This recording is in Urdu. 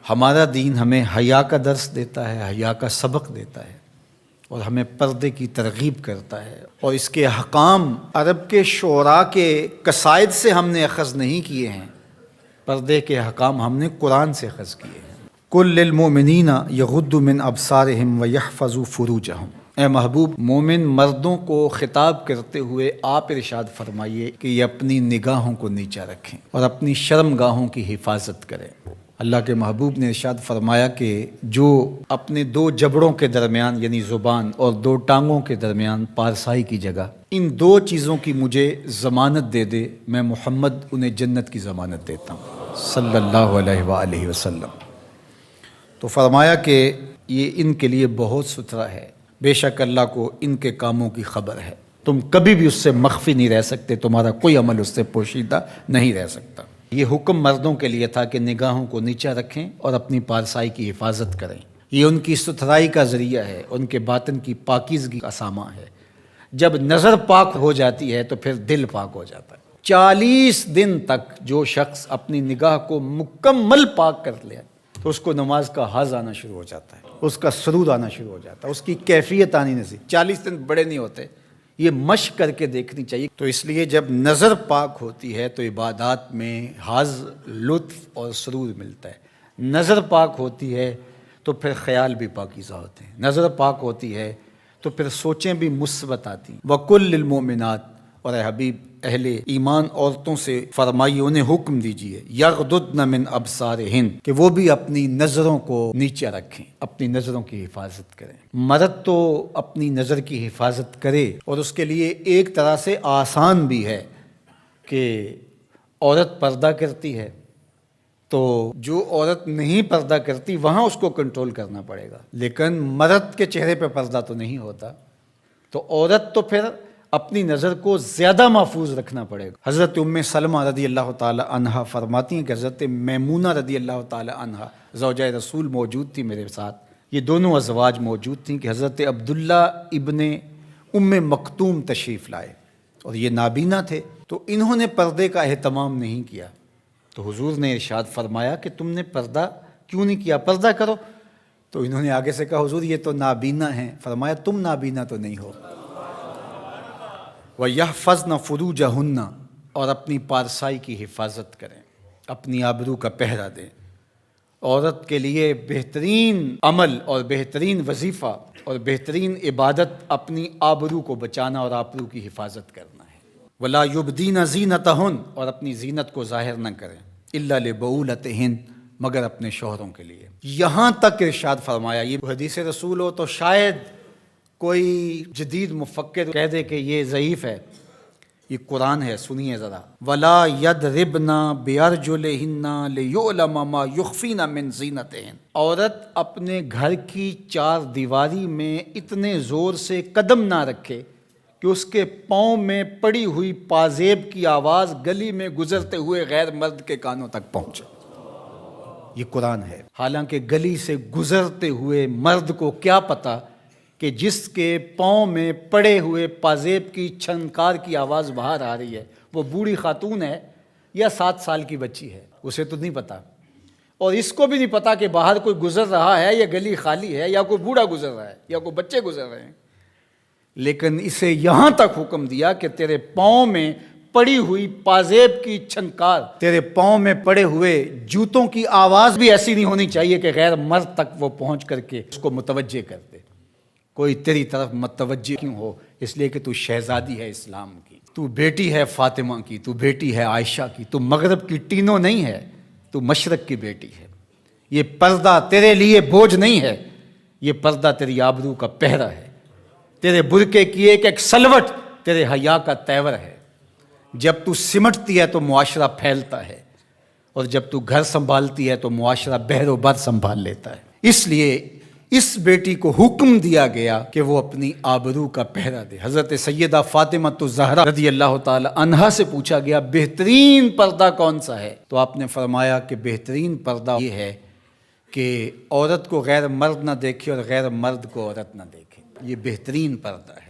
ہمارا دین ہمیں حیا کا درس دیتا ہے، حیا کا سبق دیتا ہے اور ہمیں پردے کی ترغیب کرتا ہے، اور اس کے احکام عرب کے شعراء کے قصائد سے ہم نے اخذ نہیں کیے ہیں، پردے کے احکام ہم نے قرآن سے اخذ کیے ہیں۔ قل للمؤمنین یغضوا من ابصارہم ویحفظوا فروجہم، اے محبوب مومن مردوں کو خطاب کرتے ہوئے آپ ارشاد فرمائیے کہ یہ اپنی نگاہوں کو نیچا رکھیں اور اپنی شرم گاہوں کی حفاظت کریں۔ اللہ کے محبوب نے ارشاد فرمایا کہ جو اپنے دو جبڑوں کے درمیان یعنی زبان اور دو ٹانگوں کے درمیان پارسائی کی جگہ ان دو چیزوں کی مجھے ضمانت دے دے، میں محمد انہیں جنت کی ضمانت دیتا ہوں صلی اللہ علیہ وآلہ وسلم۔ تو فرمایا کہ یہ ان کے لیے بہت ستھرا ہے، بے شک اللہ کو ان کے کاموں کی خبر ہے، تم کبھی بھی اس سے مخفی نہیں رہ سکتے، تمہارا کوئی عمل اس سے پوشیدہ نہیں رہ سکتا۔ یہ حکم مردوں کے لیے تھا کہ نگاہوں کو نیچا رکھیں اور اپنی پارسائی کی حفاظت کریں، یہ ان کی ستھرائی کا ذریعہ ہے، ان کے باطن کی پاکیزگی کا سامان ہے۔ جب نظر پاک ہو جاتی ہے تو پھر دل پاک ہو جاتا ہے۔ 40 دن تک جو شخص اپنی نگاہ کو مکمل پاک کر لے تو اس کو نماز کا حظ آنا شروع ہو جاتا ہے، اس کا سرور آنا شروع ہو جاتا ہے، اس کی کیفیت آنی نہیں۔ 40 دن بڑے نہیں ہوتے، یہ مشق کر کے دیکھنی چاہیے۔ تو اس لیے جب نظر پاک ہوتی ہے تو عبادات میں حظ، لطف اور سرور ملتا ہے۔ نظر پاک ہوتی ہے تو پھر خیال بھی پاکیزہ ہوتے ہیں، نظر پاک ہوتی ہے تو پھر سوچیں بھی مثبت آتی ہیں۔ وَقُلْ لِلْمُؤْمِنَاتِ، اور اے حبیب اہل ایمان عورتوں سے فرمائیے، انہیں حکم دیجیے، یغضضن من ابصارہن، کہ وہ بھی اپنی نظروں کو نیچے رکھیں، اپنی نظروں کی حفاظت کریں۔ مرد تو اپنی نظر کی حفاظت کرے، اور اس کے لیے ایک طرح سے آسان بھی ہے کہ عورت پردہ کرتی ہے تو جو عورت نہیں پردہ کرتی وہاں اس کو کنٹرول کرنا پڑے گا، لیکن مرد کے چہرے پہ پردہ تو نہیں ہوتا، تو عورت تو پھر اپنی نظر کو زیادہ محفوظ رکھنا پڑے گا۔ حضرت ام سلمہ رضی اللہ تعالی عنہا فرماتی ہیں کہ حضرت میمونہ رضی اللہ تعالی عنہا زوجہ رسول موجود تھی میرے ساتھ، یہ دونوں ازواج موجود تھیں کہ حضرت عبداللہ ابن ام مکتوم تشریف لائے اور یہ نابینا تھے، تو انہوں نے پردے کا اہتمام نہیں کیا، تو حضور نے ارشاد فرمایا کہ تم نے پردہ کیوں نہیں کیا، پردہ کرو۔ تو انہوں نے آگے سے کہا حضور یہ تو نابینا ہیں، فرمایا تم نابینا تو نہیں ہو۔ وَيَحْفَظْنَ فُرُوجَهُنَّ، اور اپنی پارسائی کی حفاظت کریں، اپنی آبرو کا پہرا دیں۔ عورت کے لیے بہترین عمل اور بہترین وظیفہ اور بہترین عبادت اپنی آبرو کو بچانا اور آبرو کی حفاظت کرنا ہے۔ وَلَا يُبْدِينَ زِينَتَهُنَّ، اور اپنی زینت کو ظاہر نہ کریں، إِلَّا لِبُعُولَتِهِنَّ، مگر اپنے شوہروں کے لیے۔ یہاں تک ارشاد فرمایا، یہ حدیث رسول ہو تو شاید کوئی جدید مفکر کہہ دے کہ یہ ضعیف ہے، یہ قرآن ہے، سنیے ذرا۔ وَلَا يَضْرِبْنَ بِأَرْجُلِهِنَّ لِيُعْلَمَ مَا يُخْفِينَ مِنْ زِينَتِهِنَّ، عورت اپنے گھر کی چار دیواری میں اتنے زور سے قدم نہ رکھے کہ اس کے پاؤں میں پڑی ہوئی پازیب کی آواز گلی میں گزرتے ہوئے غیر مرد کے کانوں تک پہنچے۔ یہ قرآن ہے۔ حالانکہ گلی سے گزرتے ہوئے مرد کو کیا پتہ کہ جس کے پاؤں میں پڑے ہوئے پازیب کی چھنکار کی آواز باہر آ رہی ہے وہ بوڑھی خاتون ہے یا 7 سال کی بچی ہے، اسے تو نہیں پتا، اور اس کو بھی نہیں پتا کہ باہر کوئی گزر رہا ہے یا گلی خالی ہے یا کوئی بوڑھا گزر رہا ہے یا کوئی بچے گزر رہے ہیں، لیکن اسے یہاں تک حکم دیا کہ تیرے پاؤں میں پڑی ہوئی پازیب کی چھنکار، تیرے پاؤں میں پڑے ہوئے جوتوں کی آواز بھی ایسی نہیں ہونی چاہیے کہ غیر مرد تک وہ پہنچ کر کے اس کو متوجہ کر دے۔ کوئی تیری طرف متوجہ کیوں ہو؟ اس لیے کہ تو شہزادی ہے اسلام کی، تو بیٹی ہے فاطمہ کی، تو بیٹی ہے عائشہ کی، تو مغرب کی ٹینوں نہیں ہے، تو مشرق کی بیٹی ہے۔ یہ پردہ تیرے لیے بوجھ نہیں ہے، یہ پردہ تیری آبرو کا پہرا ہے، تیرے برقعے کی ایک ایک سلوٹ تیرے حیا کا تیور ہے۔ جب تو سمٹتی ہے تو معاشرہ پھیلتا ہے، اور جب تو گھر سنبھالتی ہے تو معاشرہ بہر و بر سنبھال لیتا ہے۔ اس لیے اس بیٹی کو حکم دیا گیا کہ وہ اپنی آبرو کا پہرا دے۔ حضرت سیدہ فاطمہ الزہرا رضی اللہ تعالی عنہا سے پوچھا گیا بہترین پردہ کون سا ہے، تو آپ نے فرمایا کہ بہترین پردہ یہ ہے کہ عورت کو غیر مرد نہ دیکھے اور غیر مرد کو عورت نہ دیکھے، یہ بہترین پردہ ہے۔